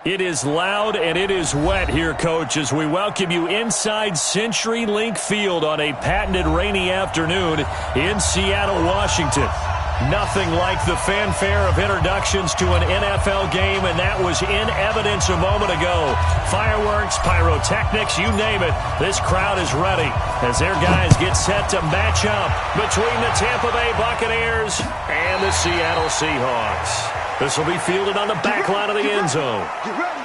It is loud and it is wet here, Coach, as we welcome you inside CenturyLink Field on a patented rainy afternoon in Seattle, Washington. Nothing like the fanfare of introductions to an NFL game, and that was in evidence a moment ago. Fireworks, pyrotechnics, you name it, this crowd is ready as their guys get set to match up between the Tampa Bay Buccaneers and the Seattle Seahawks. This will be fielded on the back line of the end zone. Get ready.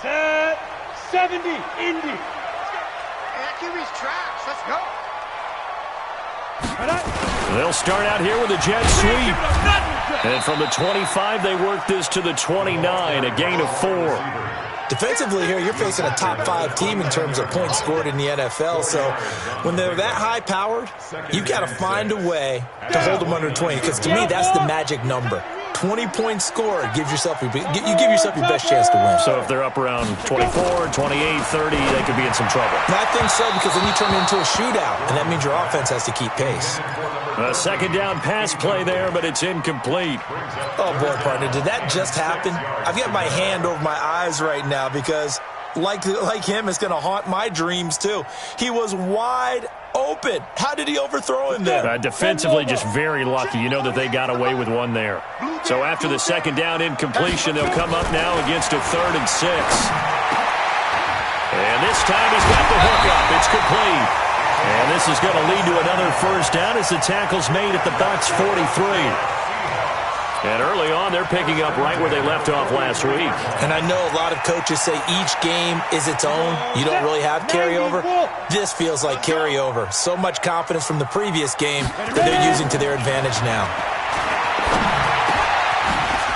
Set 70, Indy. That QB's trash. Let's go. They'll start out here with a jet sweep. And from the 25, they work this to the 29, a gain of 4. Defensively here, you're facing a top-5 team in terms of points scored in the NFL. So when they're that high-powered, you've got to find a way to hold them under 20. Because to me, that's the magic number. 20 points scored, you give yourself your best chance to win. So if they're up around 24, 28, 30, they could be in some trouble. I think so, because then you turn it into a shootout, and that means your offense has to keep pace. A second down pass play there, but it's incomplete. Oh, boy, partner, did that just happen? I've got my hand over my eyes right now because, like him, it's going to haunt my dreams, too. He was wide open. How did he overthrow him there? Defensively, just very lucky. You know that they got away with one there. So after the second down incompletion, they'll come up now against a 3rd and 6. And this time he's got the hookup. It's complete. And this is going to lead to another first down as the tackle's made at the Bucs 43. And early on, they're picking up right where they left off last week. And I know a lot of coaches say each game is its own. You don't really have carryover. This feels like carryover. So much confidence from the previous game that they're using to their advantage now.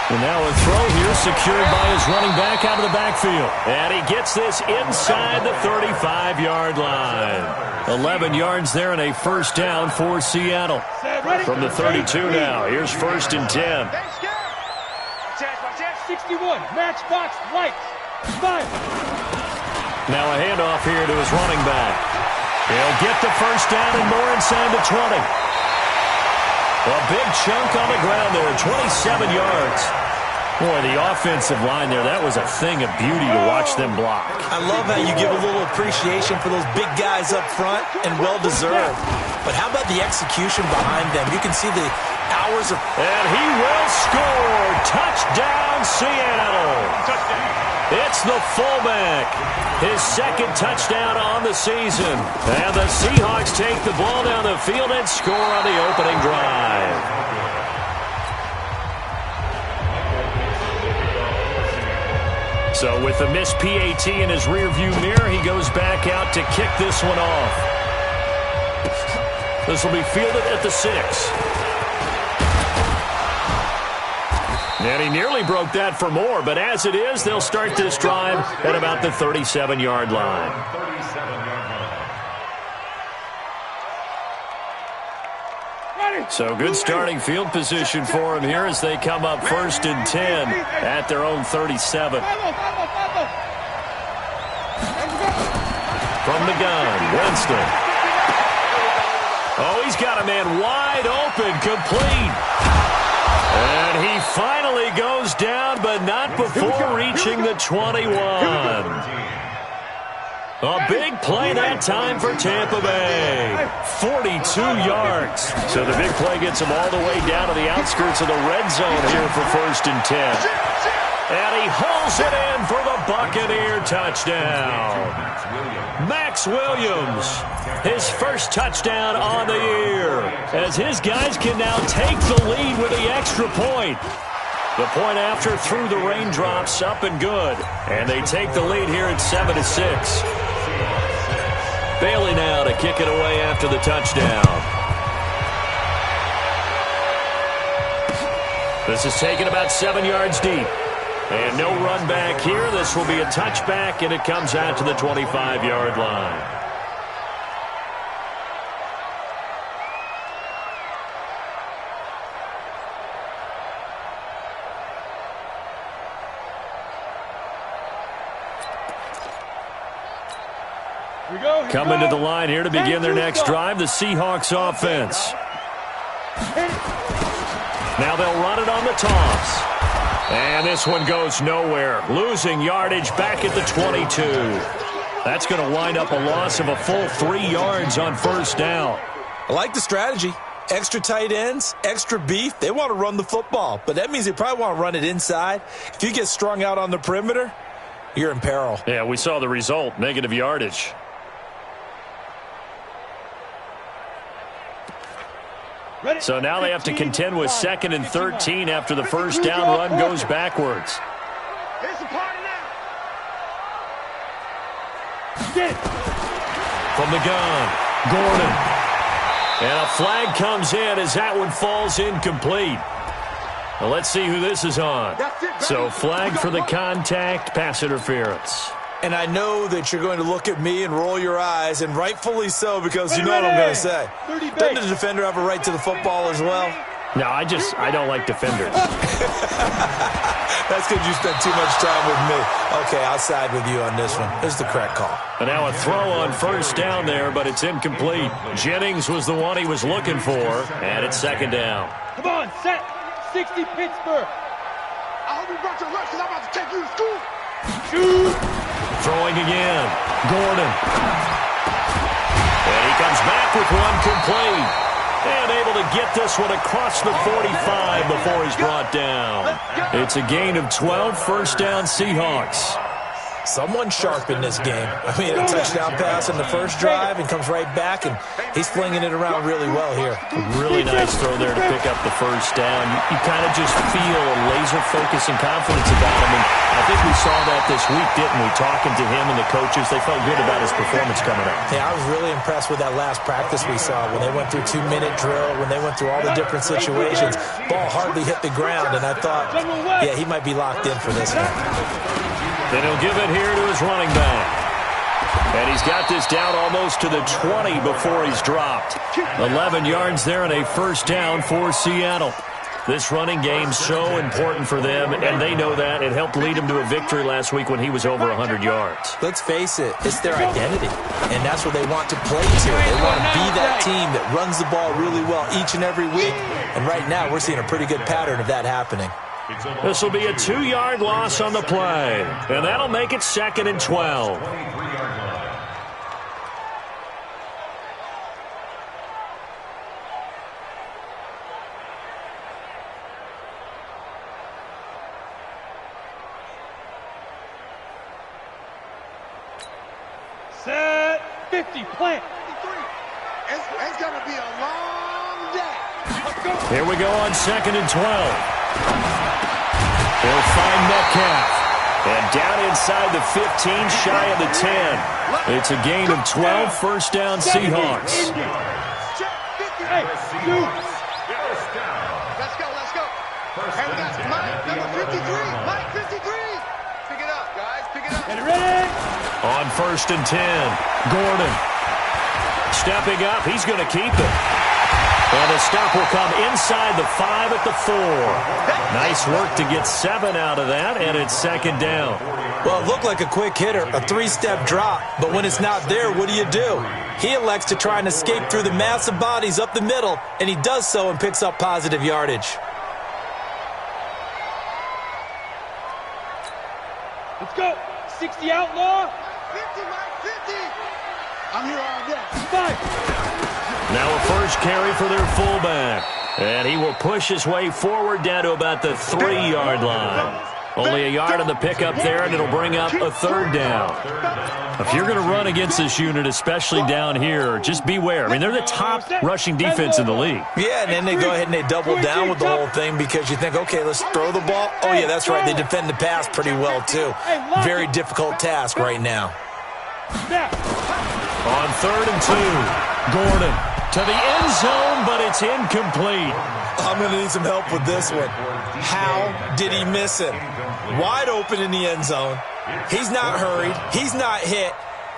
And now a throw here secured by his running back out of the backfield. And he gets this inside the 35-yard line. 11 yards there and a first down for Seattle. From the 32 now, here's 1st and 10. 61, matchbox, lights, fire. Now a handoff here to his running back. He'll get the first down and more inside the 20. A big chunk on the ground there, 27 yards. Boy, the offensive line there, that was a thing of beauty to watch them block. I love how you give a little appreciation for those big guys up front, and well-deserved. But how about the execution behind them? You can see the hours of... And he will score! Touchdown, Seattle! It's the fullback. His 2nd touchdown on the season. And the Seahawks take the ball down the field and score on the opening drive. So with the missed PAT in his rearview mirror, he goes back out to kick this one off. This will be fielded at the 6. And he nearly broke that for more, but as it is, they'll start this drive at about the 37-yard line. So good starting field position for him here as they come up 1st and 10 at their own 37. From the gun, Winston. Oh, he's got a man wide open, complete. And he finally goes down, but not before reaching the 21. A big play that time for Tampa Bay. 42 yards. So the big play gets him all the way down to the outskirts of the red zone here for 1st and 10. And he hauls it in for the Buccaneer touchdown. Max Williams, his first touchdown on the year, as his guys can now take the lead with the extra point. The point after through the raindrops, up and good. And they take the lead here at 7-6. Bailey now to kick it away after the touchdown. This is taken about 7 yards deep. And no run back here. This will be a touchback, and it comes out to the 25-yard line. Coming to the line here to begin their next drive, the Seahawks offense. Now they'll run it on the toss. And this one goes nowhere. Losing yardage back at the 22. That's going to wind up a loss of a full 3 yards on first down. I like the strategy. Extra tight ends, extra beef. They want to run the football, but that means they probably want to run it inside. If you get strung out on the perimeter, you're in peril. Yeah, we saw the result, negative yardage. So now they have to contend with 2nd and 13 after the first down run goes backwards. Here's the party now. From the gun, Gordon. And a flag comes in as that one falls incomplete. Well, let's see who this is on. So flag for the contact, pass interference. And I know that you're going to look at me and roll your eyes, and rightfully so, because you know what I'm going to say. Doesn't the defender have a right to the football as well? No, I don't like defenders. That's because you spent too much time with me. Okay, I'll side with you on this one. This is the correct call. And now a throw on first down there, but it's incomplete. Jennings was the one he was looking for, and it's 2nd down. Come on, set. 60 Pittsburgh. I hope you brought your lunch because I'm about to take you to school. Shoot. Throwing again. Gordon. And he comes back with one complete. And able to get this one across the 45 before he's brought down. It's a gain of 12, first down Seahawks. Someone sharp in this game. I mean, a touchdown pass in the first drive and comes right back, and he's flinging it around really well here. Really nice throw there to pick up the first down. You kind of just feel a laser focus and confidence about him, and I think we saw that this week, didn't we? Talking to him and the coaches, they felt good about his performance coming up. Yeah, I was really impressed with that last practice we saw when they went through 2-minute drill, when they went through all the different situations. Ball hardly hit the ground, and I thought, yeah, he might be locked in for this one. Then he'll give it here to his running back. And he's got this down almost to the 20 before he's dropped. 11 yards there and a first down for Seattle. This running game so important for them, and they know that. It helped lead them to a victory last week when he was over 100 yards. Let's face it, it's their identity, and that's what they want to play to. They want to be that team that runs the ball really well each and every week, and right now we're seeing a pretty good pattern of that happening. This will be a 2-yard loss on the play, and that'll make it 2nd and 12. Set. 50, plant. It's going to be a long day. Here we go on 2nd and 12. They'll find Metcalf. And down inside the 15, shy of the 10. It's a gain of 12, first down Seahawks. Hey, shoot. Let's go. Hey, we got Mike, number 53. Mike, 53. Pick it up, guys. Pick it up. Get ready. On 1st and 10, Gordon. Stepping up, he's going to keep it. And the stop will come inside the 5 at the 4. Nice work to get 7 out of that, and it's 2nd down. Well, it looked like a quick hitter, a 3-step drop, but when it's not there, what do? He elects to try and escape through the massive bodies up the middle, and he does so and picks up positive yardage. Let's go. 60 outlaw. 50, Mike, 50. I'm here all day. 5. Now a first carry for their fullback. And he will push his way forward down to about the 3-yard line. Only a yard on the pickup there, and it'll bring up a 3rd down. If you're going to run against this unit, especially down here, just beware. I mean, they're the top rushing defense in the league. Yeah, and then they go ahead and they double down with the whole thing because you think, okay, let's throw the ball. Oh, yeah, that's right. They defend the pass pretty well, too. Very difficult task right now. On 3rd and 2, Gordon to the end zone, but it's incomplete. I'm going to need some help with this one. How did he miss it? Wide open in the end zone. He's not hurried. He's not hit.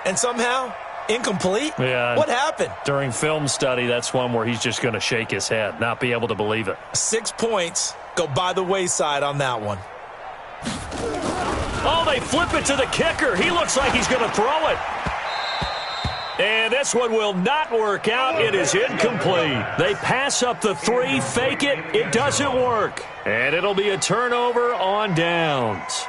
And somehow, incomplete? Yeah. What happened? During film study, that's one where he's just going to shake his head, not be able to believe it. 6 points go by the wayside on that one. Oh, they flip it to the kicker. He looks like he's going to throw it. And this one will not work out. It is incomplete. They pass up the 3, fake it. It doesn't work. And it'll be a turnover on downs.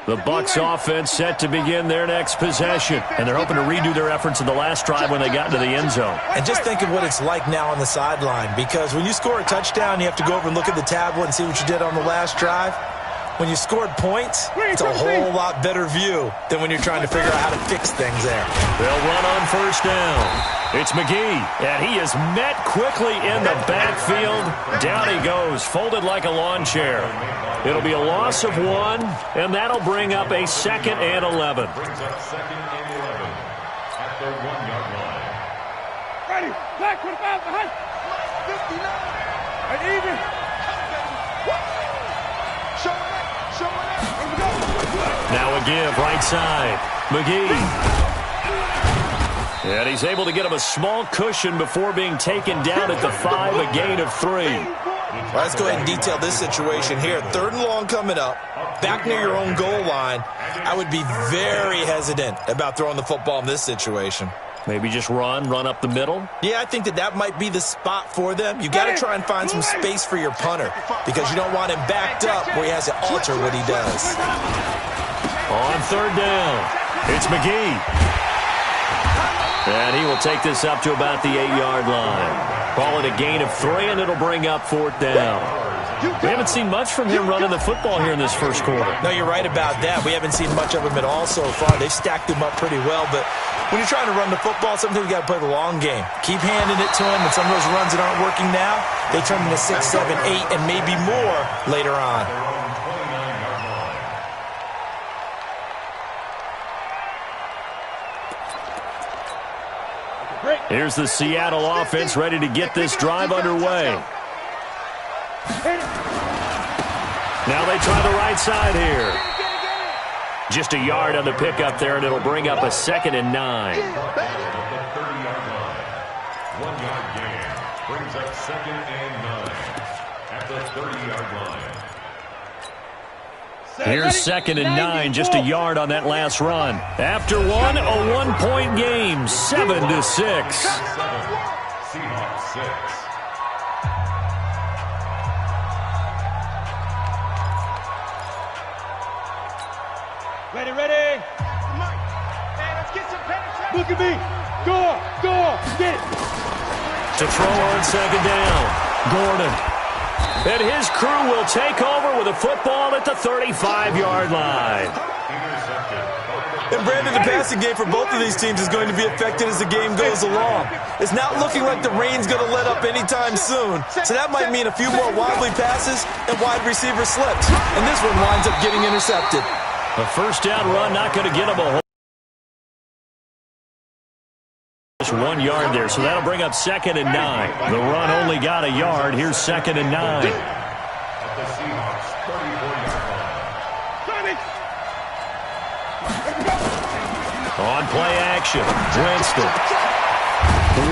The Bucs offense set to begin their next possession. And they're hoping to redo their efforts in the last drive when they got into the end zone. And just think of what it's like now on the sideline, because when you score a touchdown, you have to go over and look at the tablet and see what you did on the last drive. When you scored points, it's a whole lot better view than when you're trying to figure out how to fix things there. They'll run on first down. It's McGee, and he is met quickly in the backfield. Down he goes, folded like a lawn chair. It'll be a loss of 1, and that'll bring up a 2nd and 11. Brings up 2nd and 11 at the 1-yard line. Ready, back, 25, behind. 59. And even. Show it up, show it up. Here we go. Now a give, right side. McGee. And he's able to get him a small cushion before being taken down at the 5, a gain of 3. Well, let's go ahead and detail this situation here. 3rd and long coming up, back near your own goal line. I would be very hesitant about throwing the football in this situation. Maybe just run up the middle. Yeah, I think that might be the spot for them. You got to try and find some space for your punter because you don't want him backed up where he has to alter what he does. On 3rd down, it's McGee. And he will take this up to about the 8-yard line. Call it a gain of 3, and it'll bring up 4th down. We haven't seen much from him running the football here in this first quarter. No, you're right about that. We haven't seen much of him at all so far. They've stacked him up pretty well, but when you're trying to run the football, sometimes you got to play the long game. Keep handing it to him, and some of those runs that aren't working now, they turn into 6, 7, 8, and maybe more later on. Here's the Seattle offense ready to get this drive underway. Now they try the right side here. Just a yard on the pickup there, and it'll bring up a 2nd and 9. 1-yard gain brings up 2nd and 9 at the 30-yard line. Here's 2nd and 9, just a yard on that last run. After one, a 1-point game, 7-6. Seahawks 6. Ready, ready. Let's get some penetration. Look at me. Go, get it. To throw on 2nd down, Gordon. And his crew will take over with a football at the 35-yard line. And Brandon, the passing game for both of these teams is going to be affected as the game goes along. It's not looking like the rain's going to let up anytime soon. So that might mean a few more wobbly passes and wide receiver slips. And this one winds up getting intercepted. A 1st down run, not going to get him a whole. Just 1 yard there, so that'll bring up 2nd and 9. The run only got a yard. Here's 2nd and 9. At the Seahawks 34-yard line. On play action, Winston.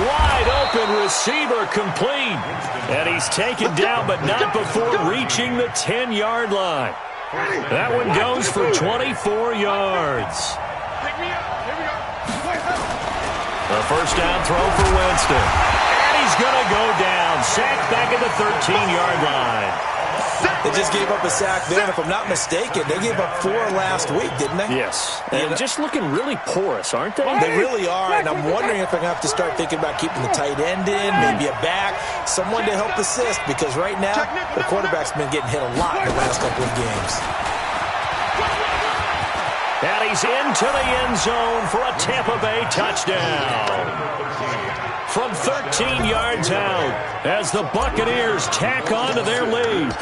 Wide open receiver complete. And he's taken down, but not before reaching the 10-yard line. That one goes for 24 yards. A 1st down throw for Winston. And he's going to go down. Sacked back at the 13-yard line. They just gave up a sack there, and if I'm not mistaken, they gave up 4 last week, didn't they? Yes. And just looking really porous, aren't they? They really are, and I'm wondering if they're going to have to start thinking about keeping the tight end in, maybe a back, someone to help assist, because right now, the quarterback's been getting hit a lot in the last couple of games. And he's into the end zone for a Tampa Bay touchdown. From 13 yards out, as the Buccaneers tack on to their lead.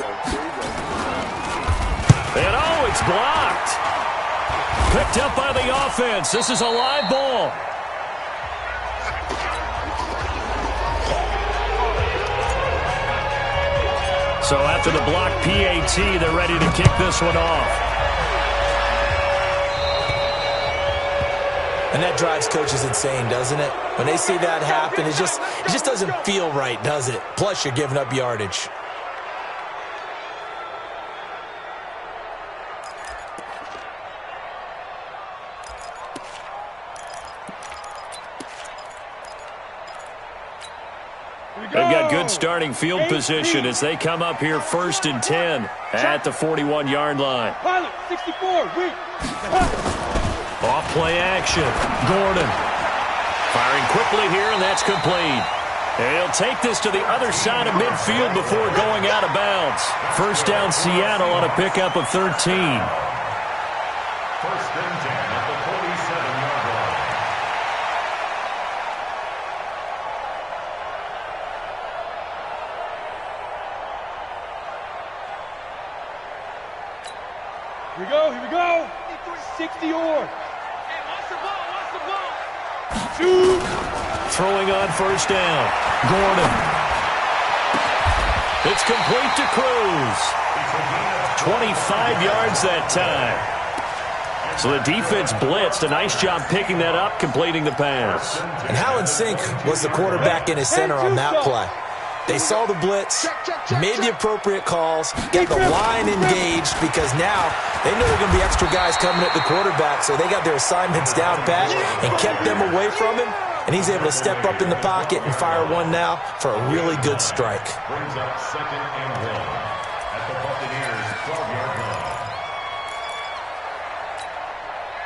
And oh, it's blocked. Picked up by the offense. This is a live ball. So after the blocked PAT, they're ready to kick this one off. And that drives coaches insane, doesn't it? When they see that happen, it just doesn't feel right, does it? Plus, you're giving up yardage. They've got good starting field position as they come up here 1st and 10 at the 41-yard line. Pilot, 64, weak. Off play action. Gordon firing quickly here, and that's complete. And he'll take this to the other side of midfield before going out of bounds. First down Seattle on a pickup of 13. 1st and 10 at the 47-yard line. Here we go. 60 or. Shoot. Throwing on first down. Gordon. It's complete to Cruz. 25 yards that time. So the defense blitzed. A nice job picking that up, completing the pass. And how in sync was the quarterback in his center on that play? They saw the blitz, made the appropriate calls, got the line engaged because now they know there are going to be extra guys coming at the quarterback, so they got their assignments down pat and kept them away from him, and he's able to step up in the pocket and fire one now for a really good strike. Brings up 2nd and 1 at the Buccaneers' 12-yard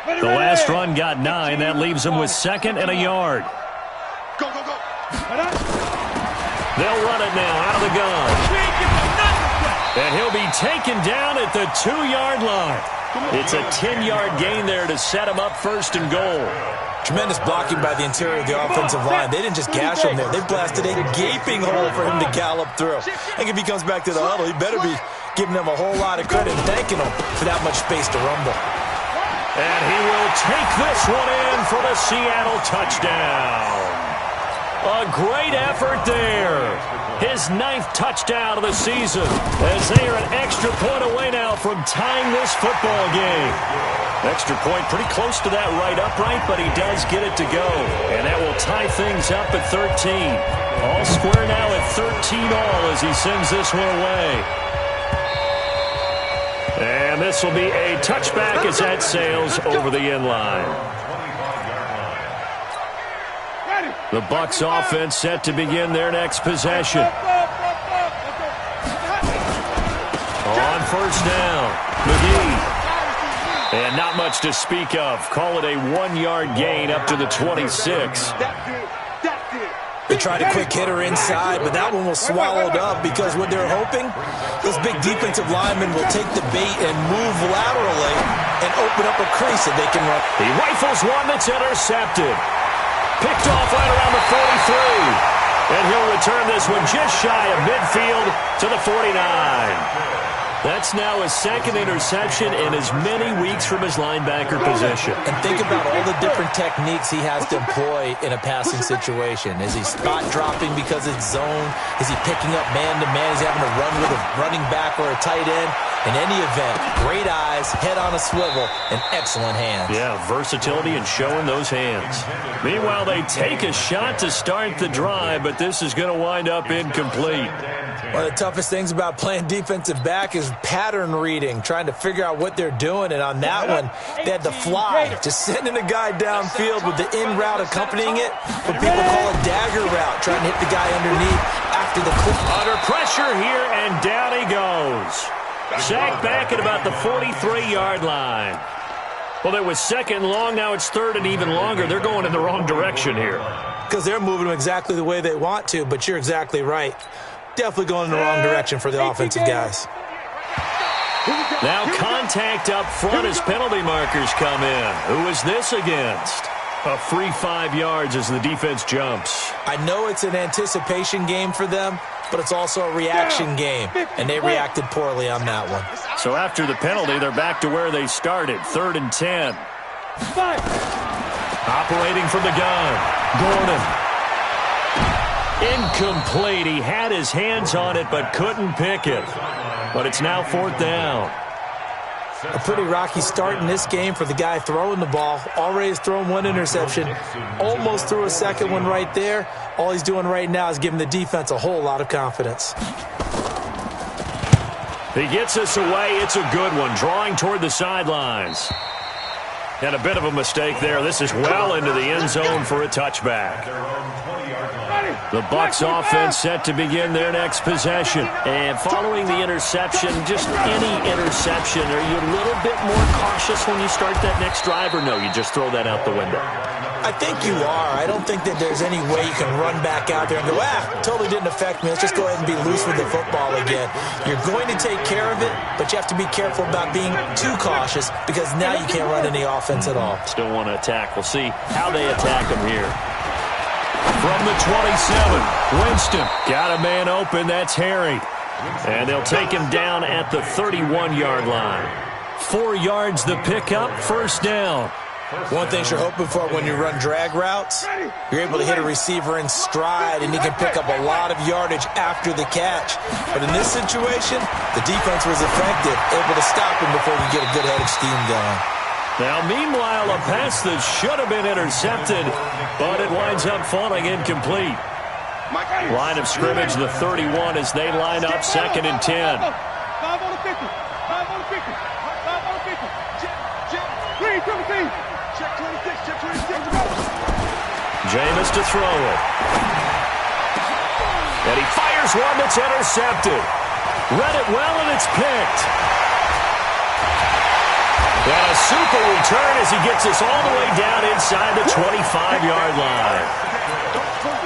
line. The last run got 9. That leaves them with 2nd and a yard. Go, go, go. They'll run it now out of the gun. And he'll be taken down at the 2-yard line. It's a 10-yard gain there to set him up 1st and goal. Tremendous blocking by the interior of the offensive line. They didn't just gash him there. They blasted a gaping hole for him to gallop through. I think if he comes back to the huddle, he better be giving them a whole lot of credit and thanking them for that much space to rumble. And he will take this one in for the Seattle touchdown. A great effort there. His 9th touchdown of the season as they are an extra point away now from tying this football game. Extra point pretty close to that right upright, but he does get it to go. And that will tie things up at 13. All square now at 13 all as he sends this one away. And this will be a touchback as that sails over the end line. The Bucs offense set to begin their next possession. On first down, McGee. And not much to speak of. Call it a 1-yard gain up to the 26. They tried a quick hitter inside, but that one was swallowed up because what they're hoping, those big defensive linemen will take the bait and move laterally and open up a crease that they can run. He rifles one that's intercepted. Picked off right around the 43. And he'll return this one just shy of midfield to the 49. That's now his 2nd interception in as many weeks from his linebacker position. And think about all the different techniques he has to employ in a passing situation. Is he spot dropping because it's zone? Is he picking up man-to-man? Is he having to run with a running back or a tight end? In any event, great eyes, head on a swivel, and excellent hands. Yeah, versatility and showing those hands. Meanwhile, they take a shot to start the drive, but this is going to wind up incomplete. One of the toughest things about playing defensive back is pattern reading, trying to figure out what they're doing. And on that one, they had to fly, just sending a guy downfield with the in route accompanying it. What people call a dagger route, trying to hit the guy underneath after the clip. Under pressure here, and down he goes. Sacked back at about the 43-yard line. Well, it was 2nd long. Now it's 3rd and even longer. They're going in the wrong direction here. Because they're moving them exactly the way they want to, but you're exactly right. Definitely going in the wrong direction for the offensive guys. Now contact up front as penalty markers come in. Who is this against? A free 5 yards as the defense jumps. I know it's an anticipation game for them, but it's also a reaction game, and they reacted poorly on that one. So after the penalty, they're back to where they started, 3rd and 10. Operating from the gun, Gordon. Incomplete. He had his hands on it but couldn't pick it. But it's now 4th down. A pretty rocky start in this game for the guy throwing the ball. Already has thrown one interception. Almost threw a second one right there. All he's doing right now is giving the defense a whole lot of confidence. He gets us away. It's a good one, drawing toward the sidelines. And a bit of a mistake there. This is well into the end zone for a touchback. The Bucs offense set to begin their next possession. And following the interception, just any interception, are you a little bit more cautious when you start that next drive, or no, you just throw that out the window? I think you are. I don't think that there's any way you can run back out there and go, totally didn't affect me. Let's just go ahead and be loose with the football again. You're going to take care of it, but you have to be careful about being too cautious because now you can't run any offense at all. Still want to attack. We'll see how they attack him here. From the 27, Winston got a man open. That's Harry. And they'll take him down at the 31-yard line. 4 yards the pickup, first down. One thing you're hoping for when you run drag routes, you're able to hit a receiver in stride, and he can pick up a lot of yardage after the catch. But in this situation, the defense was effective, able to stop him before we get a good head of steam going. Now, meanwhile, a pass that should have been intercepted, but it winds up falling incomplete. Line of scrimmage, the 31, as they line up, 2nd and 10. 5 on the 50. 5 on the 50. 5 on the 50. Check 17. Check 26. Check 26. Jameis to throw it. And he fires one that's intercepted. Read it well, and it's picked. And a super return as he gets us all the way down inside the 25-yard line.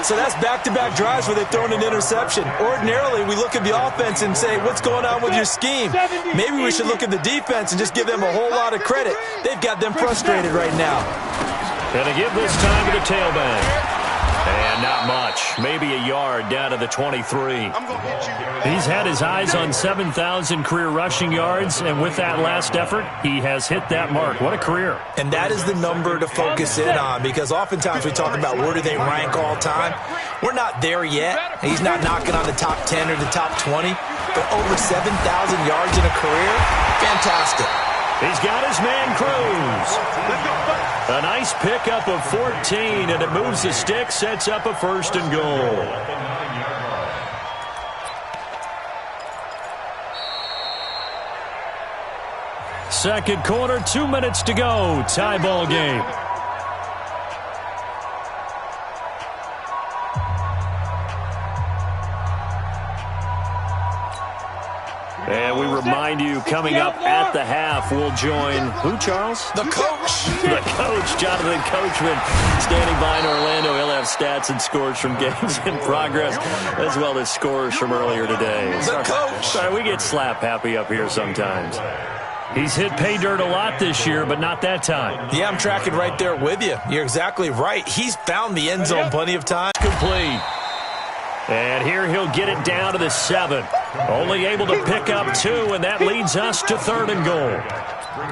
So that's back-to-back drives where they've thrown an interception. Ordinarily, we look at the offense and say, what's going on with your scheme? Maybe we should look at the defense and just give them a whole lot of credit. They've got them frustrated right now. And to give this time to the tailback. And not much. Maybe a yard down to the 23. He's had his eyes on 7,000 career rushing yards, and with that last effort, he has hit that mark. What a career. And that is the number to focus in on, because oftentimes we talk about where do they rank all time. We're not there yet. He's not knocking on the top 10 or the top 20, but over 7,000 yards in a career, fantastic. He's got his man Cruz. A nice pickup of 14, and it moves the stick, sets up a 1st and goal. Second quarter, 2 minutes to go. Tie ball game. And we remind you, coming up at the half, we'll join who, Charles? The coach. The coach, Jonathan Coachman, standing by in Orlando. He'll have stats and scores from games in progress, as well as scores from earlier today. The coach. Sorry, we get slap happy up here sometimes. He's hit pay dirt a lot this year, but not that time. Yeah, I'm tracking right there with you. You're exactly right. He's found the end zone plenty of times. Complete. And here he'll get it down to the 7. Only able to pick up 2, and that leads us to 3rd and goal.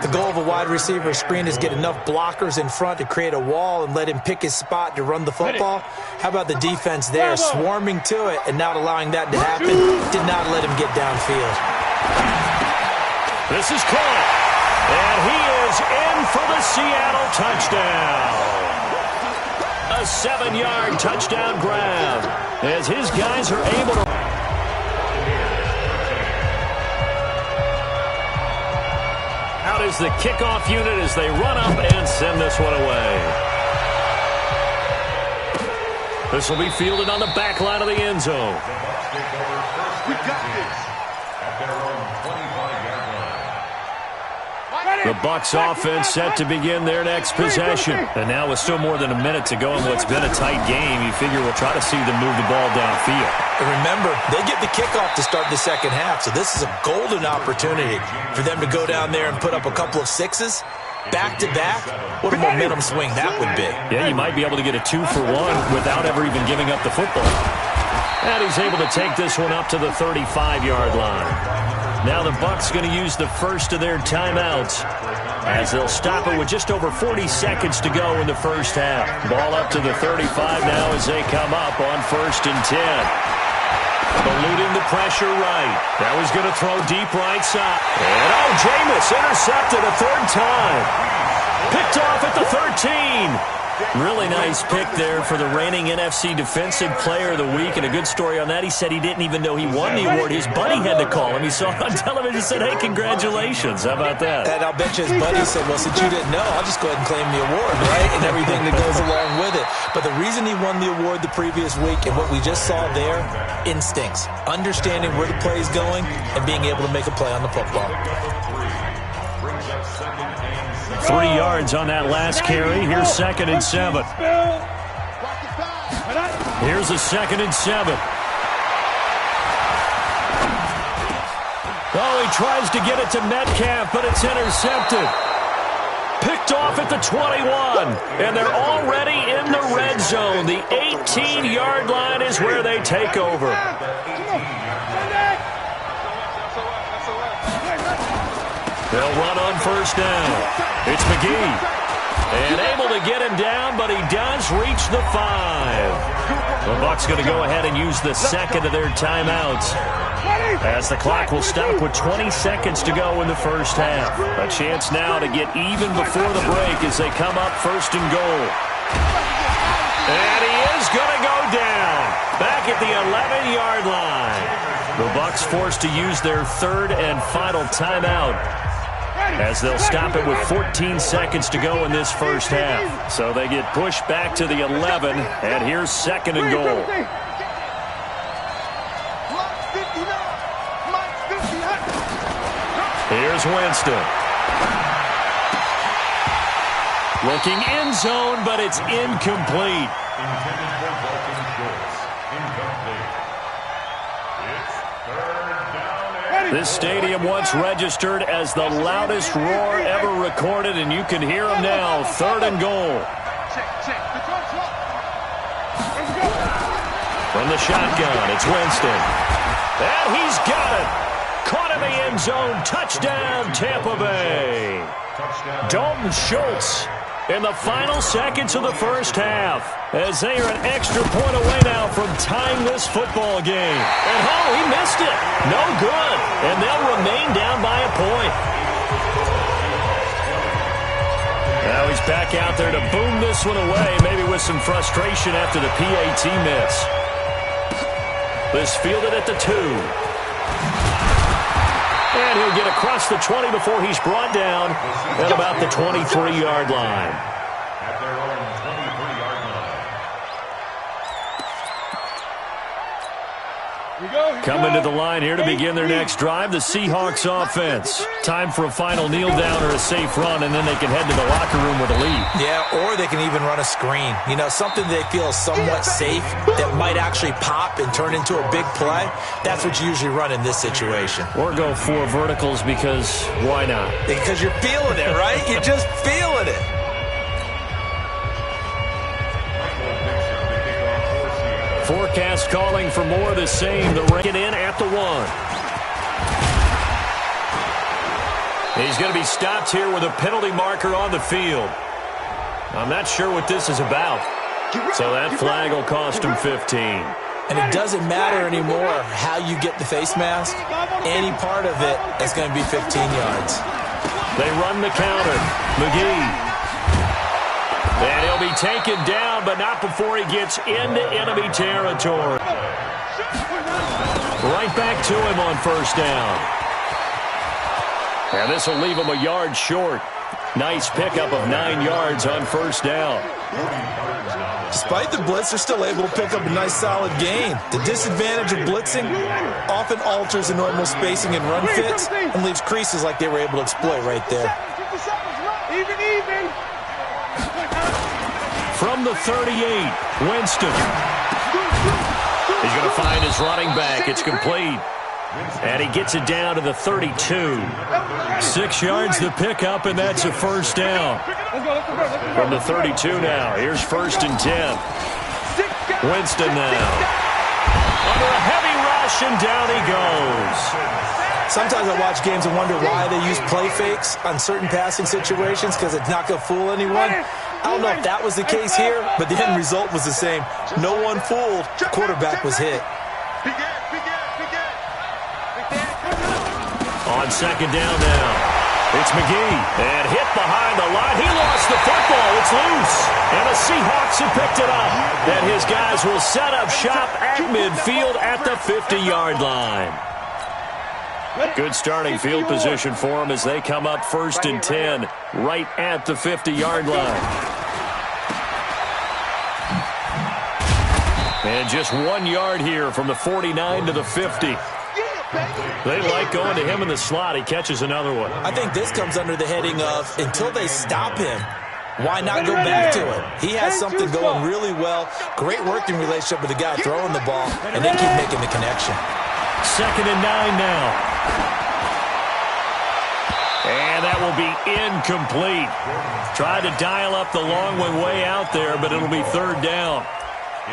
The goal of a wide receiver screen is get enough blockers in front to create a wall and let him pick his spot to run the football. How about the defense there, swarming to it and not allowing that to happen? Did not let him get downfield. This is caught, and he is in for the Seattle touchdown. A 7-yard touchdown grab as his guys are able to. Out is the kickoff unit as they run up and send this one away. This will be fielded on the back line of the end zone. We got this. The Bucs offense set to begin their next possession. And now with still more than a minute to go in what's been a tight game, you figure we'll try to see them move the ball downfield. And remember, they get the kickoff to start the second half, so this is a golden opportunity for them to go down there and put up a couple of 6s. Back-to-back, what a momentum swing that would be. Yeah, you might be able to get a 2-for-1 without ever even giving up the football. And he's able to take this one up to the 35-yard line. Now the Bucs going to use the first of their timeouts as they'll stop it with just over 40 seconds to go in the first half. Ball up to the 35 now as they come up on 1st and 10. eluding the pressure right. That was going to throw deep right side. And Jameis intercepted a third time. Picked off at the 13. Really nice pick there for the reigning NFC Defensive Player of the Week, and a good story on that. He said he didn't even know he won the award. His buddy had to call him. He saw it on television and said, hey, congratulations. How about that? And I'll bet you his buddy said, well, since you didn't know, I'll just go ahead and claim the award, right? And everything that goes along with it. But the reason he won the award the previous week and what we just saw there, instincts, understanding where the play is going and being able to make a play on the football. 3 yards on that last carry. Here's 2nd and 7. Here's a 2nd and 7. Oh, he tries to get it to Metcalf, but it's intercepted. Picked off at the 21, and they're already in the red zone. The 18-yard line is where they take over. They'll run on first down. It's McGee. And able to get him down, but he does reach the 5. The Bucs going to go ahead and use the second of their timeouts, as the clock will stop with 20 seconds to go in the first half. A chance now to get even before the break as they come up 1st and goal. And he is going to go down back at the 11-yard line. The Bucs forced to use their 3rd and final timeout, as they'll stop it with 14 seconds to go in this first half. So they get pushed back to the 11, and here's 2nd and goal. Here's Winston. Looking end zone, but it's incomplete. Intended for Dalton Schultz. Incomplete. It's 3rd down and This stadium once registered as the loudest roar ever recorded, and you can hear them now. 3rd and goal. From the shotgun, it's Winston. And he's got it. Caught in the end zone. Touchdown, Tampa Bay. Dalton Schultz in the final seconds of the first half, as they are an extra point away now from tying this football game. And he missed it. No good. And they'll remain down by a point. Now he's back out there to boom this one away, maybe with some frustration after the PAT miss. This fielded at the 2. And he'll get across the 20 before he's brought down at about the 23-yard line. at their own 23-yard line. Coming to the line here to begin their next drive, the Seahawks offense. Time for a final kneel down or a safe run, and then they can head to the locker room with a lead. Yeah, or they can even run a screen. You know, something they feel is somewhat safe that might actually pop and turn into a big play. That's what you usually run in this situation. Or go 4 verticals, because why not? Because you're feeling it, right? You're just feeling it. Forecast calling for more of the same. The rain in at the 1. He's going to be stopped here with a penalty marker on the field. I'm not sure what this is about. So that flag will cost him 15. And it doesn't matter anymore how you get the face mask. Any part of it is going to be 15 yards. They run the counter. McGee. And he'll be taken down, but not before he gets into enemy territory. Right back to him on first down. And this will leave him a yard short. Nice pickup of 9 yards on first down. Despite the blitz, they're still able to pick up a nice solid gain. The disadvantage of blitzing often alters the normal spacing and run fits and leaves creases like they were able to exploit right there. Even. From the 38, Winston. He's going to find his running back. It's complete. And he gets it down to the 32. 6 yards the pickup, and that's a first down. From the 32 now. Here's 1st and 10. Winston now. Under a heavy rush, and down he goes. Sometimes I watch games and wonder why they use play fakes on certain passing situations, because it's not going to fool anyone. I don't know if that was the case here, but the end result was the same. No one fooled. The quarterback was hit. Begin. On second down now. It's McGee, and hit behind the line. He lost the football. It's loose. And the Seahawks have picked it up. And his guys will set up shop at midfield at the 50-yard line. Good starting field position for them as they come up 1st and 10 right at the 50-yard line. And just 1 yard here from the 49 to the 50. They like going to him in the slot. He catches another one. I think this comes under the heading of until they stop him, why not go back to it? He has something going really well. Great working relationship with the guy throwing the ball, and they keep making the connection. 2nd and 9 now. And that will be incomplete. Tried to dial up the long one way out there, but it'll be 3rd down.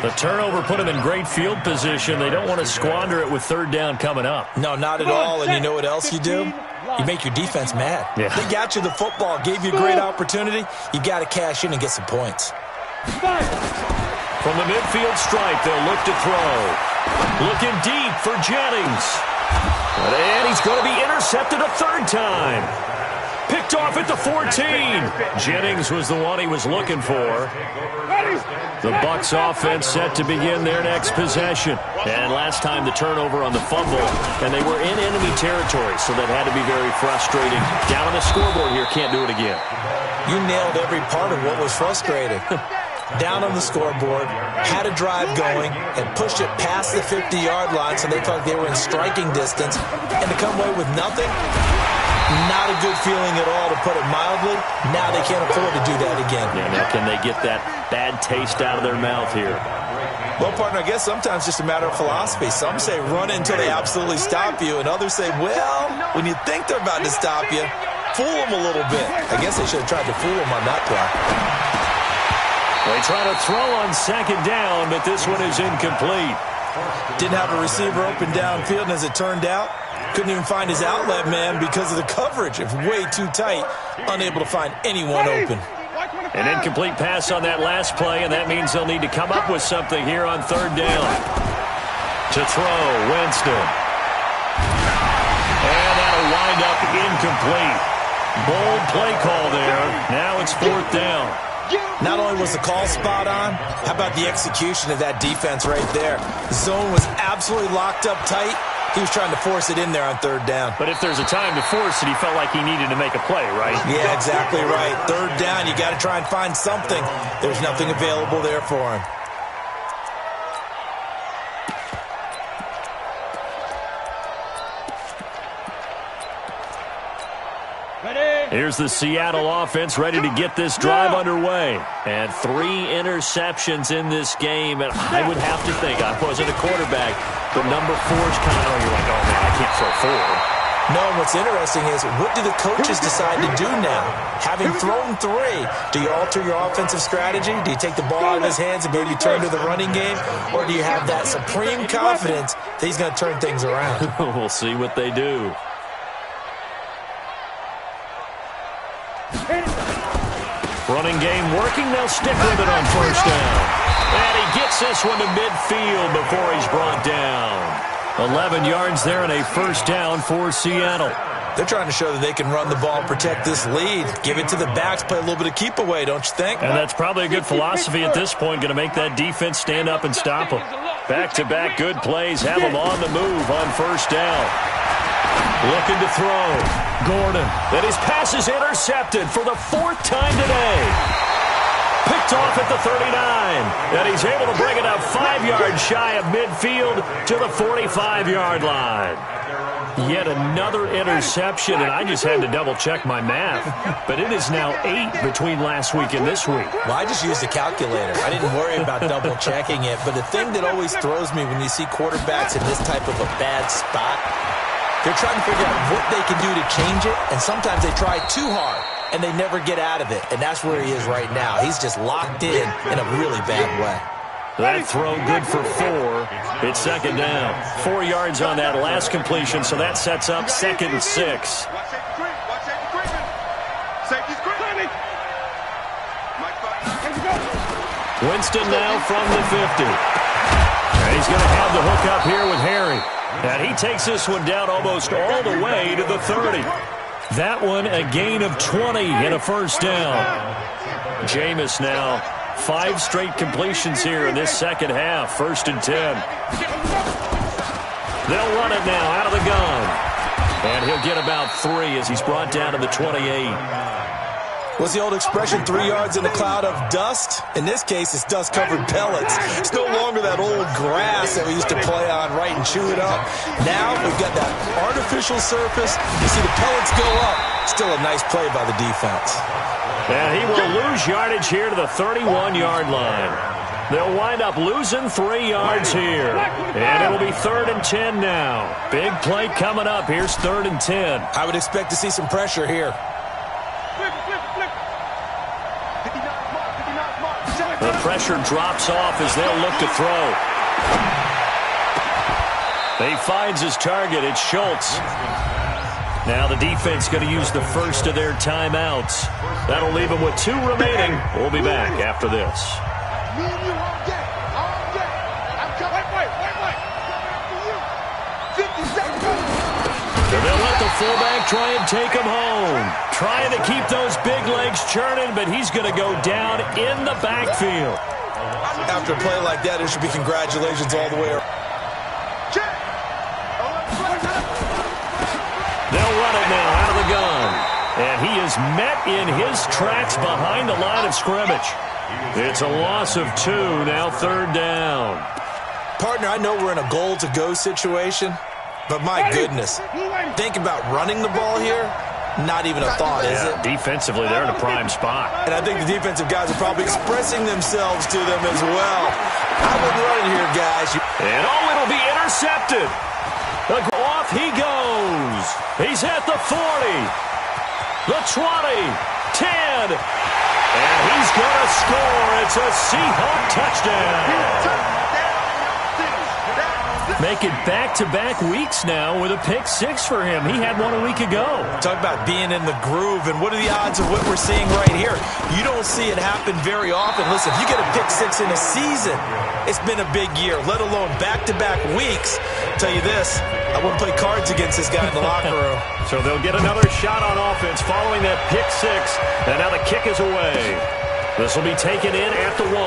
The turnover put them in great field position. They don't want to squander it with 3rd down coming up. No, not at all. And you know what else you do? You make your defense mad. Yeah. They got you the football, gave you a great opportunity. You got to cash in and get some points. From the midfield stripe, they'll look to throw. Looking deep for Jennings. And he's going to be intercepted a 3rd time. Picked off at the 14. Jennings was the one he was looking for. The Bucs offense set to begin their next possession. And last time the turnover on the fumble, and they were in enemy territory, so that had to be very frustrating. Down on the scoreboard here, can't do it again. You nailed every part of what was frustrating. Down on the scoreboard, had a drive going, and pushed it past the 50-yard line so they thought they were in striking distance, and to come away with nothing, not a good feeling at all, to put it mildly. Now they can't afford to do that again. Yeah, now can they get that bad taste out of their mouth here? Well, partner, I guess sometimes it's just a matter of philosophy. Some say run until they absolutely stop you, and others say, well, when you think they're about to stop you, fool them a little bit. I guess they should have tried to fool them on that play. They try to throw on 2nd down, but this one is incomplete. Didn't have a receiver open downfield, and as it turned out, couldn't even find his outlet man because of the coverage. It's way too tight, unable to find anyone open. An incomplete pass on that last play, and that means they'll need to come up with something here on 3rd down. To throw, Winston. And that'll wind up incomplete. Bold play call there. Now it's 4th down. Not only was the call spot on, how about the execution of that defense right there? The zone was absolutely locked up tight. He was trying to force it in there on 3rd down. But if there's a time to force it, he felt like he needed to make a play, right? Yeah, exactly right. 3rd down, you got to try and find something. There's nothing available there for him. Here's the Seattle offense ready to get this drive underway. And 3 interceptions in this game. And I would have to think, I wasn't a quarterback, but number 4's kind of, you're like, oh, man, I can't throw 4. No, and what's interesting is, what do the coaches decide to do now? Having thrown 3, do you alter your offensive strategy? Do you take the ball out of his hands and maybe turn to the running game? Or do you have that supreme confidence that he's going to turn things around? We'll see what they do. Running game working. They'll stick with it on 1st down. And he gets this one to midfield before he's brought down. 11 yards there and a 1st down for Seattle. They're trying to show that they can run the ball and protect this lead. Give it to the backs, play a little bit of keep away, don't you think? And that's probably a good philosophy at this point, going to make that defense stand up and stop them. Back-to-back good plays, have them on the move on 1st down. Looking to throw. Gordon. And his pass is intercepted for the 4th time today. Picked off at the 39. And he's able to bring it up 5 yards shy of midfield to the 45-yard line. Yet another interception, and I just had to double-check my math. But it is now 8 between last week and this week. Well, I just used a calculator. I didn't worry about double-checking it. But the thing that always throws me when you see quarterbacks in this type of a bad spot, they're trying to figure out what they can do to change it, and sometimes they try too hard, and they never get out of it. And that's where he is right now. He's just locked in a really bad way. That throw good for 4. It's 2nd down. 4 yards on that last completion, so that sets up 2nd and 6. Winston now from the 50. And he's going to have the hook up here with Harry. And he takes this one down almost all the way to the 30. That one a gain of 20 and a first down. Jameis now 5 straight completions here in this second half. 1st and 10. They'll run it now out of the gun. And he'll get about 3 as he's brought down to the 28. What's the old expression, 3 yards in a cloud of dust? In this case, it's dust-covered pellets. It's no longer that old grass that we used to play on, right, and chew it up. Now we've got that artificial surface. You see the pellets go up. Still a nice play by the defense. And he will lose yardage here to the 31-yard line. They'll wind up losing 3 yards here. And it'll be 3rd and 10 now. Big play coming up. Here's 3rd and 10. I would expect to see some pressure here. The pressure drops off as they'll look to throw. He finds his target. It's Schultz. Now the defense going to use the first of their timeouts. That'll leave them with 2 remaining. We'll be back after this. Me and you all day. All day. I'm coming. Wait. 50 seconds. And they'll let the fullback try and take him home. Trying to keep those big legs churning, but he's going to go down in the backfield. After a play like that, there should be congratulations all the way around. They'll run it now out of the gun. And he is met in his tracks behind the line of scrimmage. It's a loss of 2, now 3rd down. Partner, I know we're in a goal-to-go situation, but my goodness, think about running the ball here. Not even a thought, is it? Defensively, they're in a prime spot. And I think the defensive guys are probably expressing themselves to them as well. I wouldn't run it here, guys. And it'll be intercepted. Off he goes. He's at the 40, the 20, 10, and he's going to score. It's a Seahawk touchdown. Make it back-to-back weeks now with a pick 6 for him. He had one a week ago. Talk about being in the groove, and what are the odds of what we're seeing right here? You don't see it happen very often. Listen, if you get a pick 6 in a season, it's been a big year, let alone back-to-back weeks. I'll tell you this, I wouldn't play cards against this guy in the locker room. So they'll get another shot on offense following that pick 6, and now the kick is away. This will be taken in at the 1.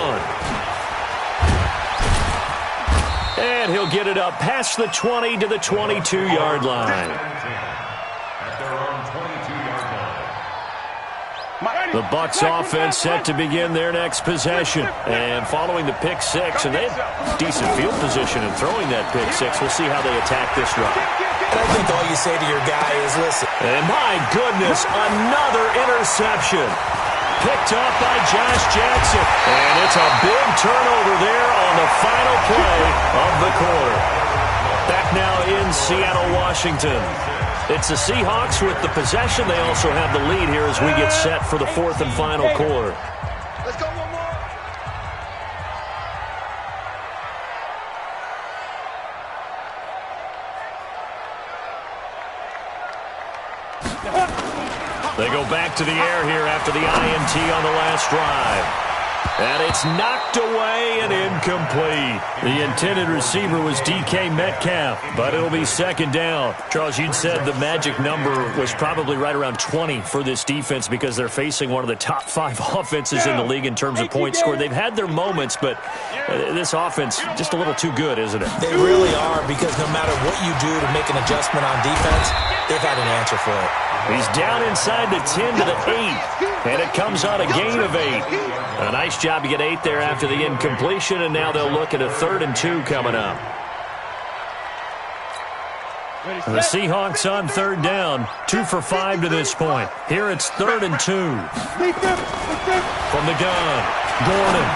And he'll get it up past the 20 to the 22-yard line. The Bucs offense set to begin their next possession. And following the pick 6, and they have decent field position in throwing that pick 6. We'll see how they attack this drive. And I think all you say to your guy is, listen. And my goodness, another interception. Picked up by Josh Jackson. And it's a big turnover there on the final play of the quarter. Back now in Seattle, Washington. It's the Seahawks with the possession. They also have the lead here as we get set for the 4th and final quarter. Let's go one more. They go back to the air here after the INT on the last drive. And it's knocked away and incomplete. The intended receiver was DK Metcalf, but it'll be 2nd down. Charles, you'd said the magic number was probably right around 20 for this defense because they're facing one of the top 5 offenses in the league in terms of points scored. They've had their moments, but this offense just a little too good, isn't it? They really are, because no matter what you do to make an adjustment on defense, they've had an answer for it. He's down inside the 10 to the 8, and it comes on a gain of 8. A nice job to get 8 there after the incompletion, and now they'll look at a 3rd and 2 coming up. And the Seahawks on 3rd down, 2 for 5 to this point. Here it's 3rd and 2. From the gun, Gordon.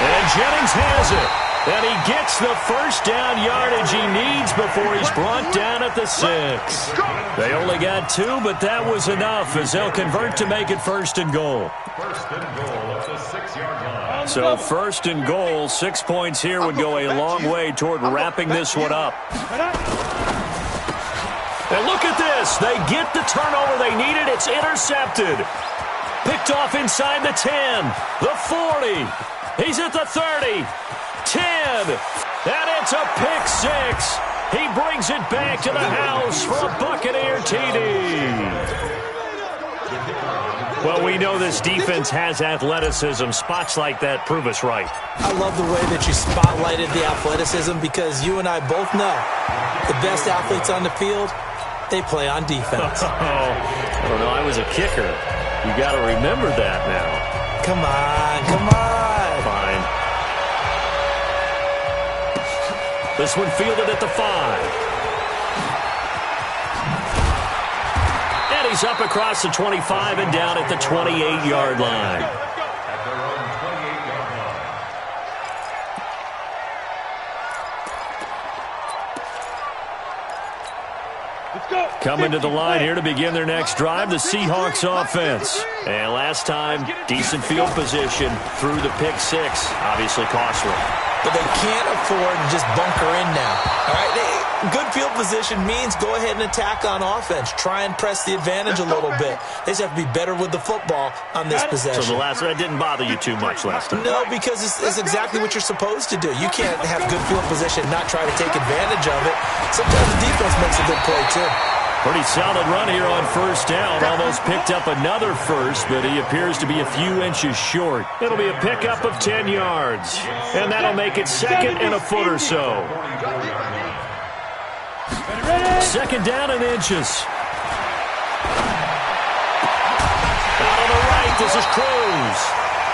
And Jennings has it. And he gets the first down yardage he needs before he's brought down at the 6. They only got 2, but that was enough as they'll convert to make it 1st and goal. 1st and goal at the 6-yard line. So 1st and goal, 6 points here would go a long way toward wrapping this one up. And look at this. They get the turnover they needed. It's intercepted. Picked off inside the 10, the 40. He's at the 30. 10, and it's a pick 6. He brings it back to the house for a Buccaneer TD. Well, we know this defense has athleticism. Spots like that prove us right. I love the way that you spotlighted the athleticism because you and I both know the best athletes on the field, they play on defense. I don't know. I was a kicker. You got to remember that now. Come on, come on. Fine. This one fielded at the 5. And he's up across the 25 and down at the 28-yard line. At their own 28-yard line. Let's go. Coming to the line here to begin their next drive, the Seahawks offense. And last time, decent field position through the pick 6. Obviously costly. But they can't afford to just bunker in now. All right, good field position means go ahead and attack on offense. Try and press the advantage a little bit. They just have to be better with the football on this possession. So that didn't bother you too much last time? No, because it's exactly what you're supposed to do. You can't have good field position and not try to take advantage of it. Sometimes the defense makes a good play, too. Pretty solid run here on first down. Almost picked up another first, but he appears to be a few inches short. It'll be a pickup of 10 yards. And that'll make it second and a foot or so. Second down and inches. Out on the right, this is Cruz.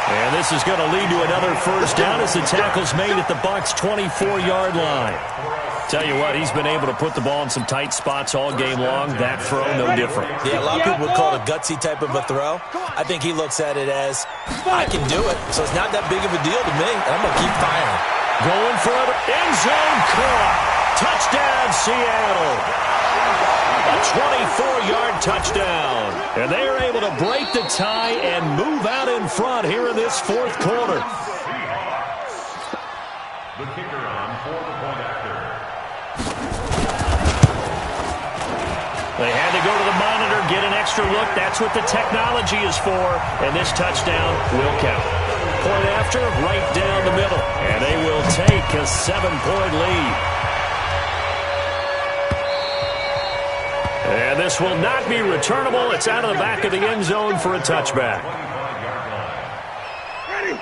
And this is going to lead to another first down as the tackle's made at the Bucs' 24-yard line. Tell you what, he's been able to put the ball in some tight spots all game long. That throw, no different. Yeah, a lot of people would call it a gutsy type of a throw. I think he looks at it as, I can do it, so it's not that big of a deal to me, and I'm going to keep firing. Going for it. End zone caught. Touchdown, Seattle. A 24-yard touchdown. And they are able to break the tie and move out in front here in this fourth quarter. The kicker on for the point after. They had to go to the monitor, get an extra look. That's what the technology is for. And this touchdown will count. Point after, right down the middle. And they will take a 7-point lead. And this will not be returnable. It's out of the back of the end zone for a touchback.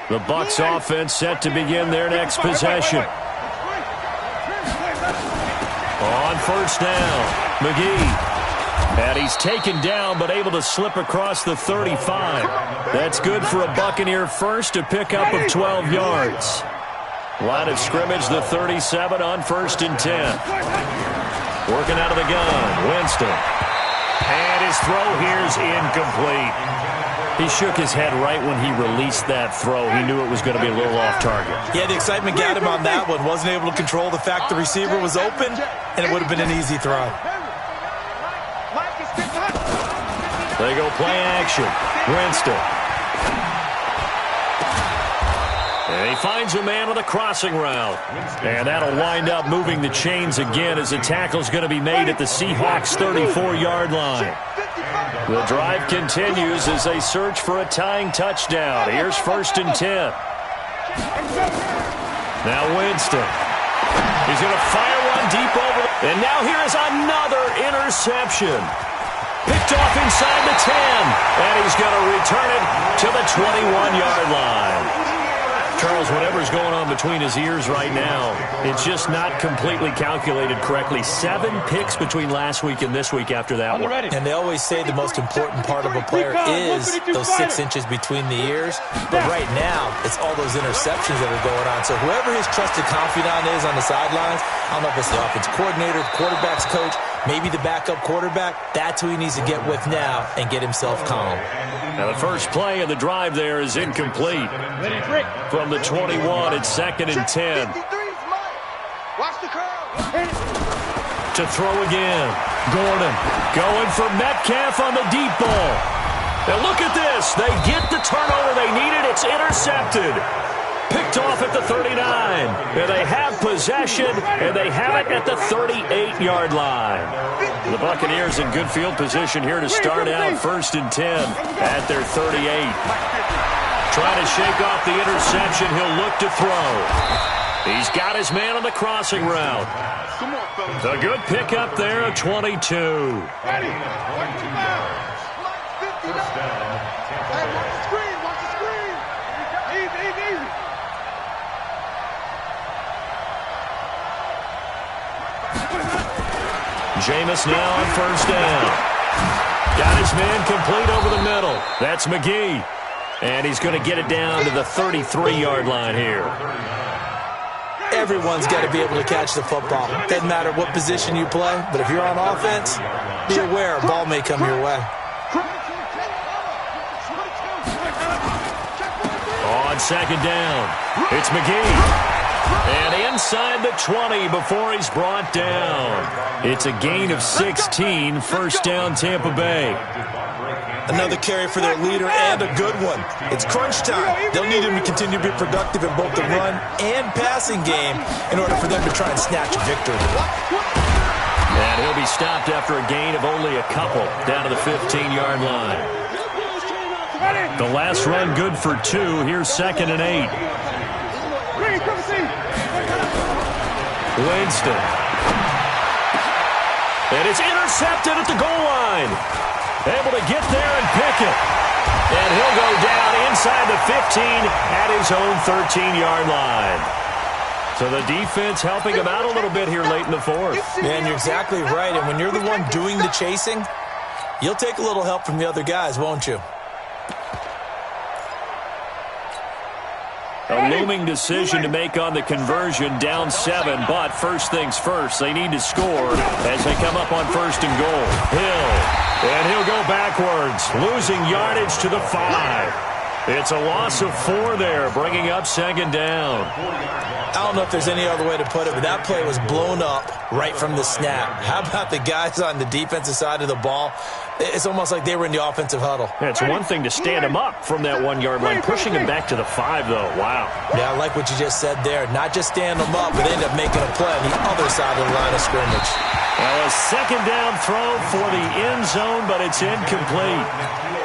The Bucs offense set to begin their next possession. On first down, McGee. And he's taken down but able to slip across the 35. That's good for a Buccaneer first, to pick up of 12 yards. Line of scrimmage, the 37 on first and 10. Working out of the gun, Winston. And his throw here's incomplete. He shook his head right when he released that throw. He knew it was going to be a little off target. Yeah, the excitement got him on that one. Wasn't able to control the fact the receiver was open, and it would have been an easy throw. They go play action. Winston. And he finds a man on the crossing route. And that'll wind up moving the chains again as the tackle's going to be made at the Seahawks' 34-yard line. The drive continues as they search for a tying touchdown. Here's first and 10. Now Winston. He's going to fire one deep over. And now here is another interception. Picked off inside the 10. And he's going to return it to the 21-yard line. Charles, whatever's going on between his ears right now, it's just not completely calculated correctly. 7 picks between last week and this week after that one. And they always say the most important part of a player is those 6 inches between the ears. But right now, it's all those interceptions that are going on. So whoever his trusted confidant is on the sidelines, I don't know if it's the offensive coordinator, the quarterback's coach, maybe the backup quarterback, that's who he needs to get with now and get himself calm. Now the first play of the drive there is incomplete. From the 21, it's second and 10. Watch the crowd. To throw again. Gordon going for Metcalf on the deep ball. Now look at this. They get the turnover they needed. It's intercepted. Picked off at the 39. And they have possession, and they have it at the 38-yard line. The Buccaneers in good field position here to start out first and 10 at their 38. Trying to shake off the interception. He'll look to throw. He's got his man on the crossing route. Come on, fellas. A good pickup there of 22. Ready? Watch the foul. First down, Tampa Hey, Bay. watch the screen. Watch the screen. Easy, easy, easy. Jameis now on first down. Got his man complete over the middle. That's McGee. And he's going to get it down to the 33-yard line here. Everyone's got to be able to catch the football. Doesn't matter what position you play, but if you're on offense, be aware a ball may come your way. On second down, it's McGee. And inside the 20 before he's brought down. It's a gain of 16, first down Tampa Bay. Another carry for their leader and a good one. It's crunch time. They'll need him to continue to be productive in both the run and passing game in order for them to try and snatch victory. And he'll be stopped after a gain of only a couple down to the 15-yard line. The last run good for 2. Here's 2nd and 8. Winston. And it's intercepted at the goal line. Able to get there and pick it. And he'll go down inside the 15 at his own 13-yard line. So the defense helping him out a little bit here late in the fourth. Man, you're exactly right. And when you're the one doing the chasing, you'll take a little help from the other guys, won't you? A looming decision to make on the conversion, down 7, but first things first, they need to score as they come up on first and goal. Hill, and he'll go backwards, losing yardage to the 5. It's a loss of 4 there, bringing up second down. I don't know if there's any other way to put it, but that play was blown up right from the snap. How about the guys on the defensive side of the ball? It's almost like they were in the offensive huddle. It's one thing to stand him up from that 1-yard line, pushing him back to the 5, though. Wow. Yeah, I like what you just said there. Not just stand them up, but end up making a play on the other side of the line of scrimmage. Well, a second down throw for the end zone, but it's incomplete.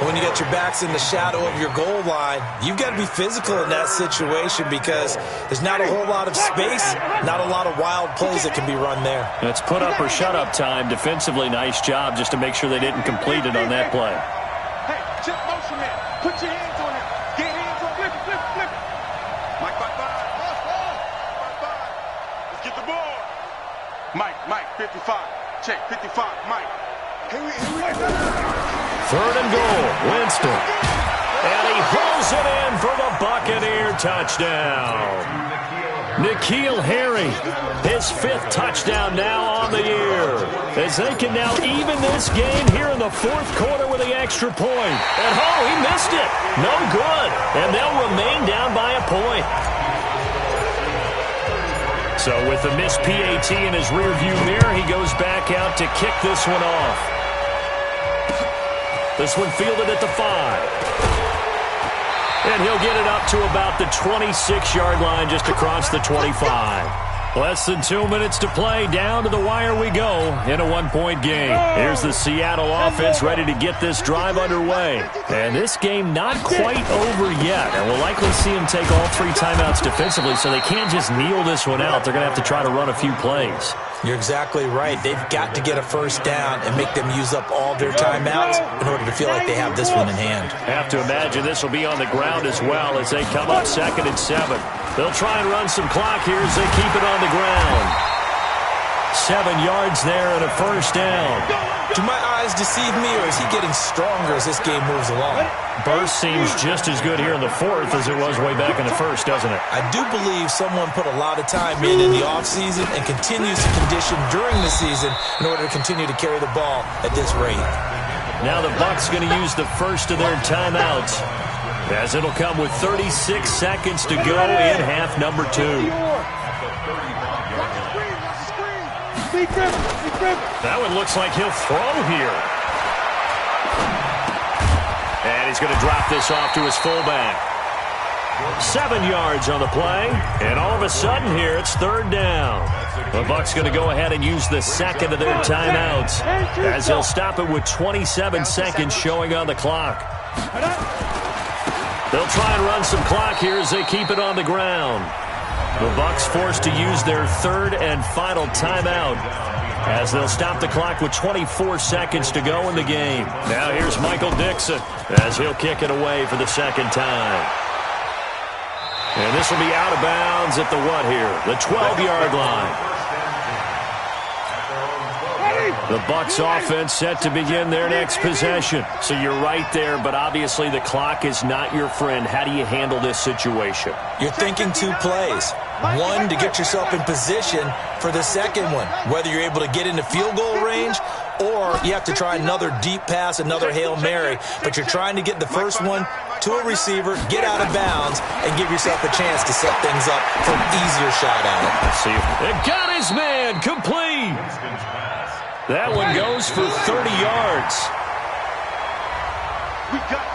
When you got your backs in the shadow of your goal line, you've got to be physical in that situation because there's not a whole lot of space, not a lot of wild plays that can be run there. It's put up or shut up time. Defensively, nice job just to make sure they didn't complete it on that play. Hey, check motion man. Put your hands on it. Get hands on it. Flip it, flip it, flip it. Mike, 5-5. Let's get the ball. Mike, 55. Check, 55, Mike. Here we Third and goal, Winston. And he hauls it in for the Buccaneer touchdown. N'Keal Harry, his 5th touchdown now on the year. As they can now even this game here in the 4th quarter with the extra point. And he missed it. No good. And they'll remain down by a point. So with the missed PAT in his rearview mirror, he goes back out to kick this one off. This one fielded at the 5. And he'll get it up to about the 26-yard line just across the 25. Less than 2 minutes to play. Down to the wire we go in a 1-point game. Here's the Seattle offense ready to get this drive underway. And this game not quite over yet. And we'll likely see them take all 3 timeouts defensively, so they can't just kneel this one out. They're going to have to try to run a few plays. You're exactly right. They've got to get a first down and make them use up all their timeouts in order to feel like they have this one in hand. Have to imagine this will be on the ground as well as they come up 2nd and 7. They'll try and run some clock here as they keep it on the ground. 7 yards there and a first down. Do my eyes deceive me, or is he getting stronger as this game moves along? Burst seems just as good here in the 4th as it was way back in the 1st, doesn't it? I do believe someone put a lot of time in the offseason and continues to condition during the season in order to continue to carry the ball at this rate. Now the Bucs going to use the first of their timeouts, as it'll come with 36 seconds to go in half number 2. That one looks like he'll throw here. And he's going to drop this off to his fullback. 7 yards on the play. And all of a sudden here, it's 3rd down. The Bucs going to go ahead and use the 2nd of their timeouts, as they'll stop it with 27 seconds showing on the clock. They'll try and run some clock here as they keep it on the ground. The Bucs forced to use their third and final timeout as they'll stop the clock with 24 seconds to go in the game. Now here's Michael Dixon as he'll kick it away for the second time. And this will be out of bounds at the what here? The 12-yard line. The Bucs offense set to begin their next possession. So you're right there, but obviously the clock is not your friend. How do you handle this situation? You're thinking two plays. One, to get yourself in position for the second one, whether you're able to get into field goal range or you have to try another deep pass, another Hail Mary. But you're trying to get the first one to a receiver, get out of bounds, and give yourself a chance to set things up for an easier shot at it. Let's see. It got his man complete. That one goes for 30 yards. We got